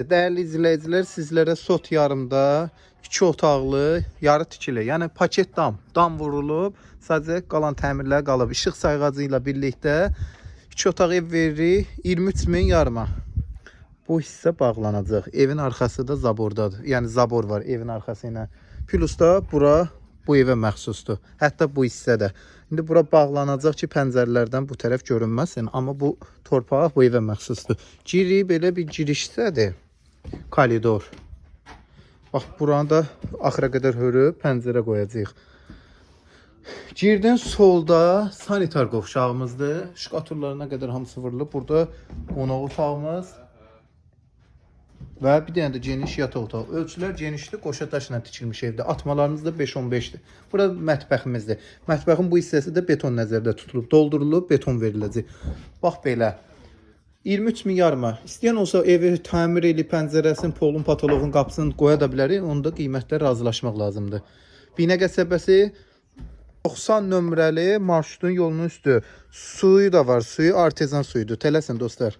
Değerli izleyiciler, sizlere sot yarımda 2 otaqlı, yarı tikili, yəni paket dam vurulub, sadəcə qalan təmirlər qalıb. İşıq sayğacı ilə birlikdə 2 otaq ev veririk 23 min yarıma. Bu hissə bağlanacaq. Evin arxası da zabordadır. Yəni zabor var evin arxası ilə. Plus da bura bu evə məxsusdur. Hətta bu hissə də. İndi bura bağlanacaq ki, pəncərələrdən bu tərəf görünməsin. Amma bu torpaq bu evə məxsusdur. Giri belə bir girişdədir. Koridor. Bax, buranı da axıra qədər hörüb pəncərə qoyacağıq. Girdən solda sanitar qovşağımızdır. Şkaturlarına qədər hamısı vurulub. Burada qonaq otağımız və bir dənə də geniş yataq otağı. Ölçülər genişdir, qoşa daşla tikilmiş evdə. Atmalarımız da 5-15-dir. Burada mətbəximizdir. Mətbəxin bu hissəsi də beton nəzərdə tutulub, doldurulub, beton veriləcək. Bax belə. 23 min yarıma. İstəyən olsa evi təmir edib pəncərəsinin, polun, patoloğun qapısını qoya da bilərik. Onda qiymətlə razılaşmaq lazımdır. Binə qəsəbəsi 90 nömrəli marşrutun yolunun üstü. Suyu da var. Suyu artezan suyudur. Tələsin dostlar.